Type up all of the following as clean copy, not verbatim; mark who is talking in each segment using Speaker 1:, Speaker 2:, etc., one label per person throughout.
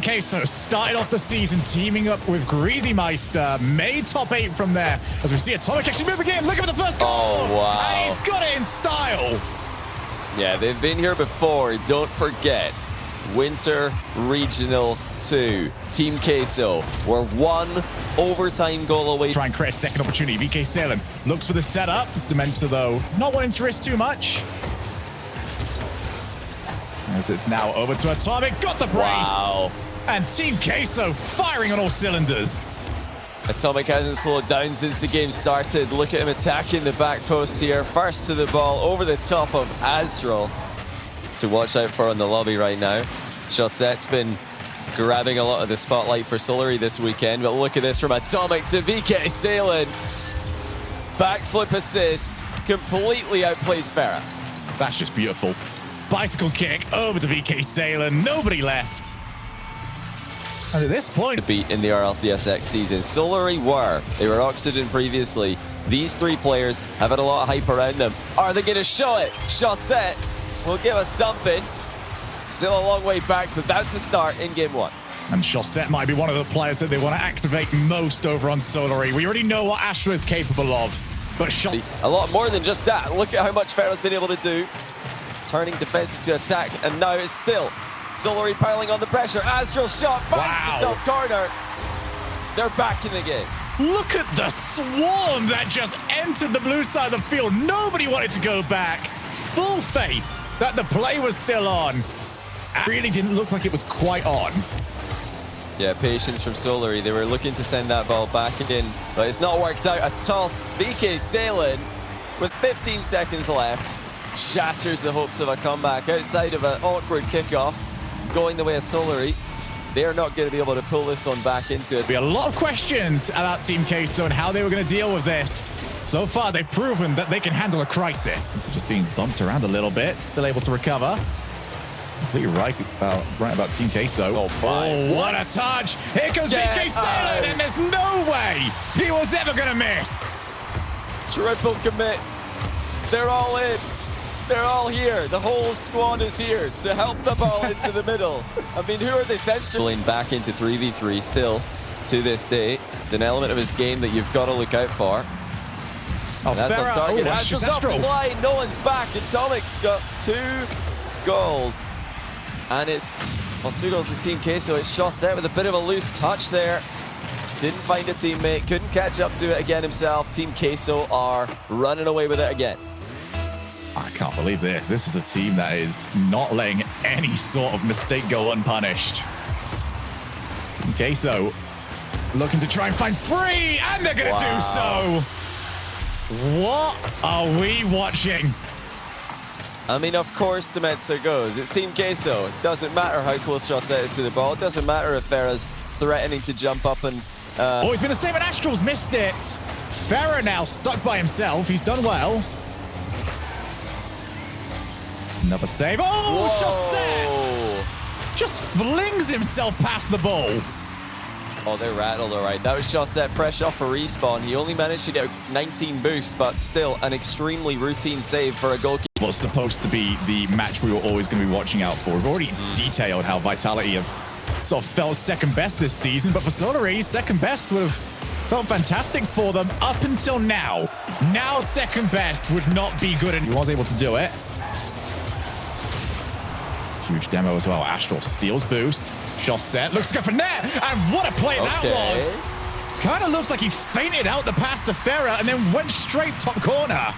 Speaker 1: Queso started off the season teaming up with Greasy Meister, made top 8 from there. As we see Atomic actually move again, look at the first goal!
Speaker 2: Oh, wow.
Speaker 1: And he's got it in style!
Speaker 2: Yeah, they've been here before, don't forget. Winter Regional 2. Team Queso were 1 overtime goal away.
Speaker 1: Try and create a second opportunity. VK Salem looks for the setup. Dementor, though, not wanting to risk too much. As it's now over to Atomic. Got the brace.
Speaker 2: Wow.
Speaker 1: And Team Queso firing on all cylinders.
Speaker 2: Atomic hasn't slowed down since the game started. Look at him attacking the back post here. First to the ball, over the top of Azrael. To watch out for on the lobby right now. Chaussette's been grabbing a lot of the spotlight for Solary this weekend, but look at this from Atomic to VK Salem. Backflip assist, completely outplays Farah.
Speaker 1: That's just beautiful. Bicycle kick over to VK Salem. Nobody left. And at this point,
Speaker 2: The beat in the RLCS season. Solary they were Oxygen previously. These 3 players have had a lot of hype around them. Are they going to show it? Chaussette will give us something. Still a long way back, but that's the start in game 1.
Speaker 1: and Chaussette might be one of the players that they want to activate most over on Solary. We already know what Astra is capable of, but
Speaker 2: a lot more than just that. Look at how much Pharaoh's been able to do. Turning defense into attack, and now it's still Solary piling on the pressure. Astral shot finds the top corner. They're back in the game.
Speaker 1: Look at the swarm that just entered the blue side of the field. Nobody wanted to go back. Full faith that the play was still on. It really didn't look like it was quite on.
Speaker 2: Yeah, patience from Solary. They were looking to send that ball back in, but it's not worked out at all. VK Salem, with 15 seconds left, shatters the hopes of a comeback outside of an awkward kickoff, going the way of Solary. They're not going to be able to pull this one back into it.
Speaker 1: There'll be a lot of questions about Team Queso and how they were going to deal with this. So far, they've proven that they can handle a crisis. So just being bumped around a little bit, still able to recover. Completely right about Team Queso.
Speaker 2: Oh,
Speaker 1: what a touch! Here comes VK Salem, and there's no way he was ever going to miss.
Speaker 2: Triple commit. They're all in. They're all here. The whole squad is here to help the ball into the middle. I mean, who are they censoring? Back into 3v3 still to this day. It's an element of his game that you've got to look out for.
Speaker 1: Oh,
Speaker 2: that's on target.
Speaker 1: Astral's
Speaker 2: off his line. No one's back. Atomic's got 2 goals. And it's, well, 2 goals for Team Queso. It's Chaussette with a bit of a loose touch there. Didn't find a teammate. Couldn't catch up to it again himself. Team Queso are running away with it again.
Speaker 1: I can't believe this. This is a team that is not letting any sort of mistake go unpunished. Queso looking to try and find free, and they're going to do so. What are we watching?
Speaker 2: I mean, of course the Mensa goes. It's Team Queso. It doesn't matter how close Chaussette is to the ball. It doesn't matter if Farah's threatening to jump up and...
Speaker 1: Oh, he's been the same, and Astral's missed it. Farah now stuck by himself. He's done well. Another save. Oh, Chaussette just flings himself past the ball.
Speaker 2: Oh, they're rattled, all right. That was Chaussette fresh off a respawn. He only managed to get 19 boosts, but still an extremely routine save for a goalkeeper.
Speaker 1: What's supposed to be the match we were always going to be watching out for. We've already detailed how Vitality have sort of felt second best this season, but for Solary, second best would have felt fantastic for them up until now. Now second best would not be good, and he was able to do it. Huge demo as well. Astral steals boost. Chaussette looks to go for net, and what a play that was. Kind of looks like he fainted out the pass to Farah and then went straight top corner.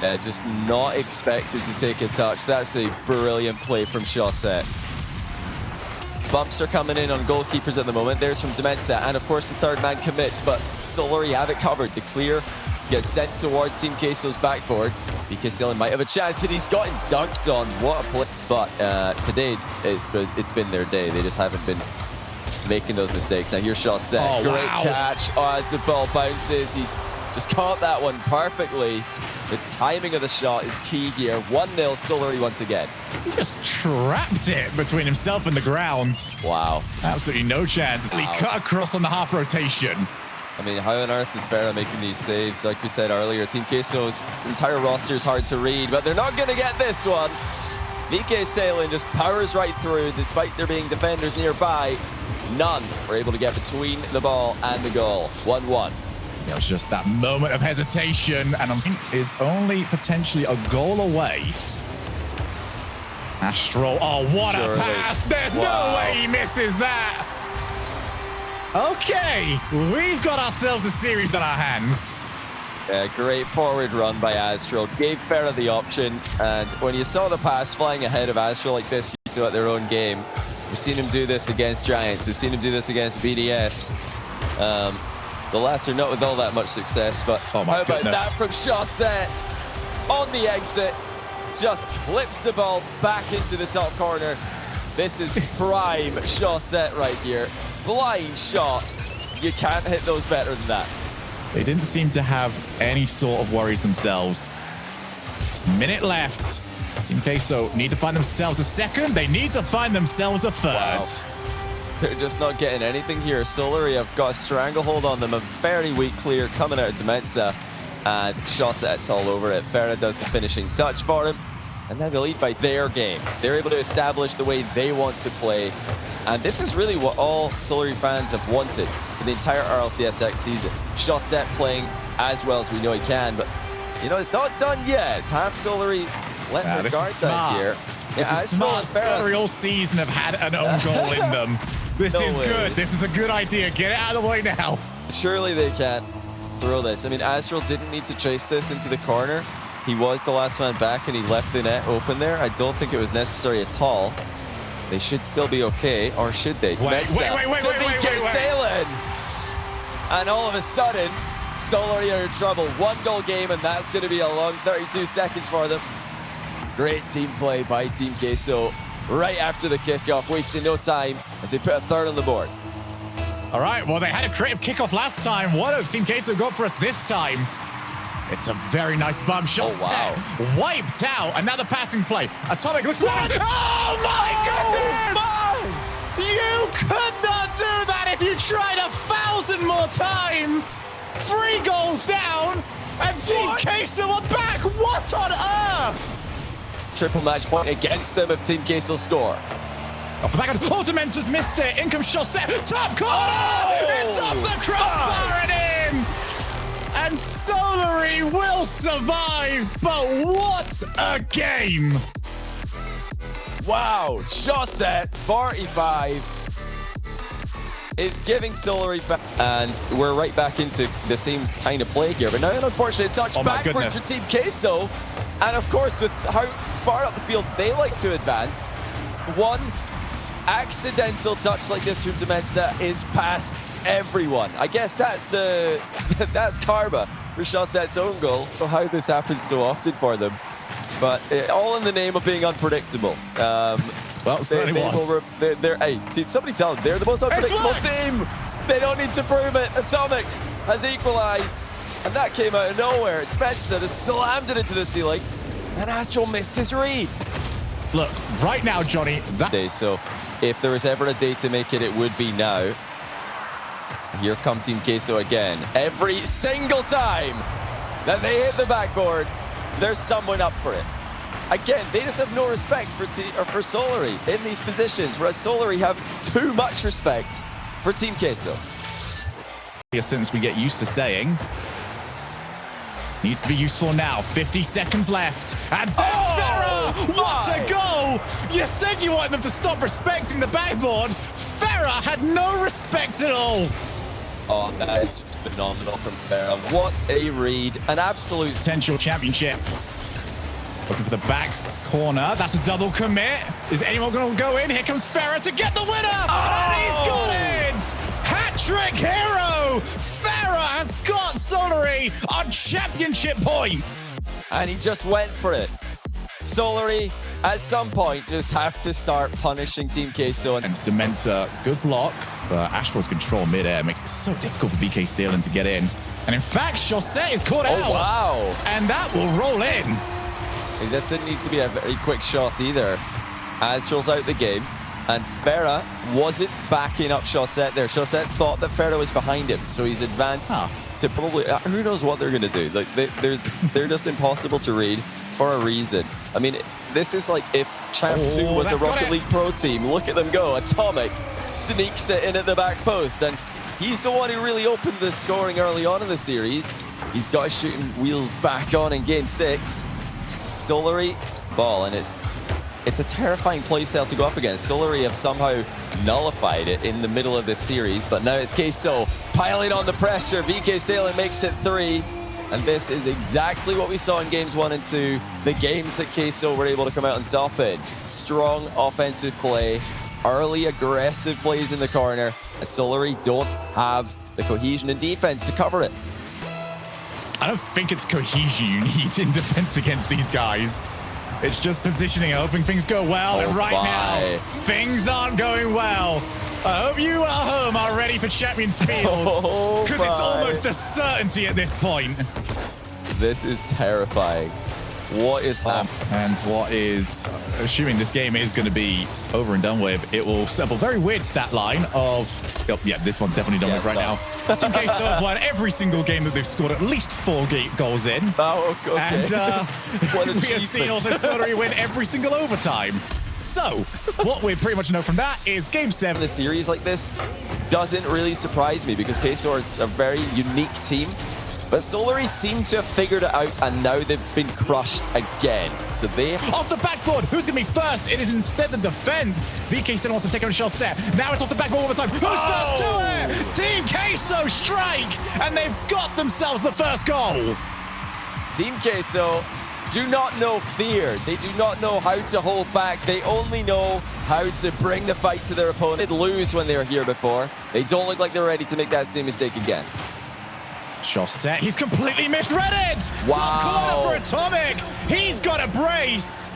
Speaker 2: Yeah, just not expected to take a touch. That's a brilliant play from Chaussette. Bumps are coming in on goalkeepers at the moment. There's from Demensa, and of course the third man commits, but Solary have it covered. The clear gets sent towards Team Queso's backboard. VK Salem might have a chance, and he's gotten dunked on. What a play. But today, it's been their day. They just haven't been making those mistakes. Now here's Chaussette. Great catch. Oh, as the ball bounces, he's just caught that one perfectly. The timing of the shot is key here. 1-0 Solary once again.
Speaker 1: He just trapped it between himself and the ground.
Speaker 2: Wow.
Speaker 1: Absolutely no chance. He cut across on the half rotation.
Speaker 2: I mean, how on earth is Farah making these saves? Like we said earlier, Team Queso's entire roster is hard to read, but they're not going to get this one. VK Sailing just powers right through despite there being defenders nearby. None were able to get between the ball and the goal. 1-1.
Speaker 1: It was just that moment of hesitation, and I think is only potentially a goal away. Astral, oh, what a pass. There's no way he misses that. Okay, we've got ourselves a series on our hands.
Speaker 2: Yeah, great forward run by Astral. Gave Farah the option, and when you saw the pass flying ahead of Astral like this, you saw at their own game. We've seen him do this against Giants. We've seen him do this against BDS. The latter not with all that much success, but how about that from Chaussette on the exit? Just clips the ball back into the top corner. This is prime Chaussette right here. Blind shot. You can't hit those better than that.
Speaker 1: They didn't seem to have any sort of worries themselves. Minute left. Team Queso need to find themselves a second. They need to find themselves a third. Wow.
Speaker 2: They're just not getting anything here. Solary have got a stranglehold on them. A very weak clear coming out of Demensa. And Chaussette's all over it. Farah does the finishing touch for him. And now they lead by their game. They're able to establish the way they want to play. And this is really what all Solary fans have wanted for the entire RLCS season. Chaussette playing as well as we know he can. But, you know, it's not done yet. Have Solary let their guards out here.
Speaker 1: This is smart. Solary all season have had an own goal in them. This is good. This is a good idea. Get it out of the way now.
Speaker 2: Surely they can throw this. I mean, Astral didn't need to chase this into the corner. He was the last man back and he left the net open there. I don't think it was necessary at all. They should still be okay, or should they?
Speaker 1: Wait.
Speaker 2: Sailing. And all of a sudden, Solary are in trouble. 1-goal game, and that's going to be a long 32 seconds for them. Great team play by Team Queso right after the kickoff, wasting no time as they put a third on the board.
Speaker 1: All right, well, they had a creative kickoff last time. What have Team Queso got for us this time? It's a very nice bump shot.
Speaker 2: Oh, wow.
Speaker 1: Wiped out. Another passing play. Atomic looks like... Oh, my goodness! You could not do that if you tried 1,000 more times. 3 goals down, and Team Queso are back. What on earth?
Speaker 2: Triple match point against them if Team Queso score.
Speaker 1: Off the back of... Oh, Dementor's missed it. In comes Chaussette. Top corner! Oh, it's off the crossbar and in! And Solary will survive, but what a game!
Speaker 2: Wow, Chaussette, 45, is giving Solary back. And we're right back into the same kind of play here. But now an unfortunate touch backwards for Team Queso. And of course, with how far up the field they like to advance, one accidental touch like this from Demensa is past everyone. I guess that's that's karma for Chaussette's own goal. So how this happens so often for them, but all in the name of being unpredictable.
Speaker 1: Well, certainly was.
Speaker 2: Somebody tell them they're the most unpredictable team. They don't need to prove it. Atomic has equalized, and that came out of nowhere. Demensa just slammed it into the ceiling, and Astral missed his read.
Speaker 1: Look, right now, Johnny,
Speaker 2: So if there was ever a day to make it, it would be now. Here comes Team Queso again. Every single time that they hit the backboard, there's someone up for it. Again, they just have no respect for Solary in these positions, whereas Solary have too much respect for Team Queso.
Speaker 1: A sentence we get used to saying. Needs to be useful now. 50 seconds left. And that's Farah! What a goal! You said you wanted them to stop respecting the backboard. Farah had no respect at all.
Speaker 2: Oh, that is just phenomenal from Farah. What a read. An absolute
Speaker 1: potential championship. Looking for the back corner. That's a double commit. Is anyone going to go in? Here comes Farah to get the winner. And he's got it! Hat-trick hero! Farah has got Solary on championship points.
Speaker 2: And he just went for it. Solary, at some point, just have to start punishing Team Queso.
Speaker 1: And Demensa, good block, but Astral's control mid-air makes it so difficult for VK Sailing to get in. And in fact, Chaussette is caught out.
Speaker 2: Oh, wow.
Speaker 1: And that will roll in.
Speaker 2: This didn't need to be a very quick shot either. Astral's out the game, and Farah wasn't backing up Chaussette there. Chaussette thought that Farah was behind him, so he's advanced to probably... who knows what they're going to do? Like they're just impossible to read for a reason. I mean, This is like if Champ 2 was a Rocket League Pro team. Look at them go. Atomic sneaks it in at the back post, and he's the one who really opened the scoring early on in the series. He's got his shooting wheels back on in Game 6. Solary, ball, and it's a terrifying playstyle to go up against. Solary have somehow nullified it in the middle of this series, but now it's Queso piling on the pressure. VK Sailing makes it 3. And this is exactly what we saw in games 1 and 2, the games that Queso were able to come out on top in. Strong offensive play, early aggressive plays in the corner, and Solary don't have the cohesion in defense to cover it.
Speaker 1: I don't think it's cohesion you need in defense against these guys. It's just positioning, hoping things go well, and right now, things aren't going well. I hope you at home are ready for Champions Field, because it's almost a certainty at this point.
Speaker 2: This is terrifying. What is happening?
Speaker 1: And what is, assuming this game is going to be over and done with, it will set up a very weird stat line of, oh, yeah, this one's definitely done with right now. Team Queso have won every single game that they've scored at least 4 goals in.
Speaker 2: Oh, okay.
Speaker 1: And we have seen also Solary win every single overtime. So, what we pretty much know from that is Game 7.
Speaker 2: A series like this doesn't really surprise me because Queso are a very unique team. But Solary seem to have figured it out, and now they've been crushed again. So they...
Speaker 1: Off the backboard! Who's going to be first? It is instead the defense. VK Sin wants to take on Chaussette. Now it's off the backboard all the time. Who's first to it? Team Queso strike! And they've got themselves the first goal.
Speaker 2: Team Queso do not know fear. They do not know how to hold back. They only know how to bring the fight to their opponent. They lose when they were here before. They don't look like they're ready to make that same mistake again.
Speaker 1: Chaussette, he's completely misread it!
Speaker 2: Wow.
Speaker 1: Top corner for Atomic! He's got a brace!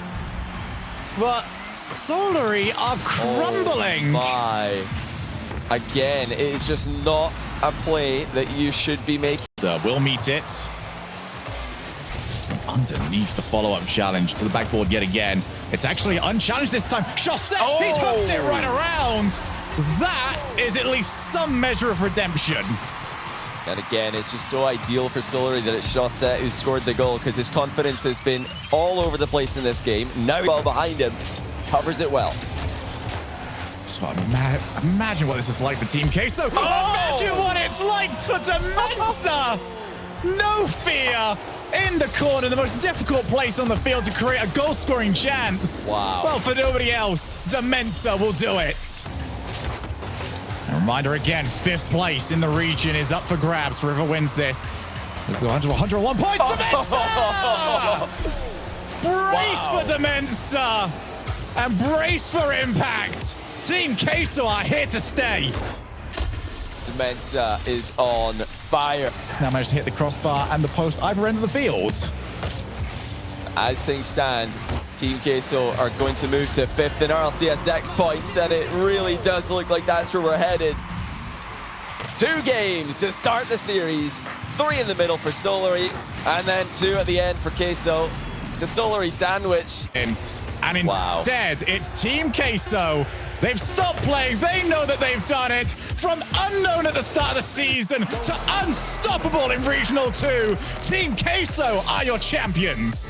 Speaker 1: But Solary are crumbling!
Speaker 2: Oh my. Again, it is just not a play that you should be making.
Speaker 1: So we'll meet it. Underneath the follow-up challenge to the backboard yet again. It's actually unchallenged this time. Chaussette, he's hooked it right around! That is at least some measure of redemption.
Speaker 2: And again, it's just so ideal for Solary that it's Chaussette who scored the goal because his confidence has been all over the place in this game. Now ball behind him, covers it well.
Speaker 1: So imagine what this is like for Team Queso. Imagine what it's like for Demensa! No fear! In the corner, the most difficult place on the field to create a goal-scoring chance.
Speaker 2: Wow.
Speaker 1: Well, for nobody else, Demensa will do it. A reminder again, 5th place in the region is up for grabs for whoever wins this. There's 101 points, Demensa! Brace for Demensa! And brace for impact! Team Queso are here to stay.
Speaker 2: Demensa is on fire.
Speaker 1: He's now managed to hit the crossbar and the post either end of the field.
Speaker 2: As things stand, Team Queso are going to move to 5th in RLCS X points, and it really does look like that's where we're headed. 2 games to start the series, 3 in the middle for Solary, and then 2 at the end for Queso. It's a Solary sandwich.
Speaker 1: And instead, it's Team Queso. They've stopped playing. They know that they've done it. From unknown at the start of the season to unstoppable in Regional 2, Team Queso are your champions.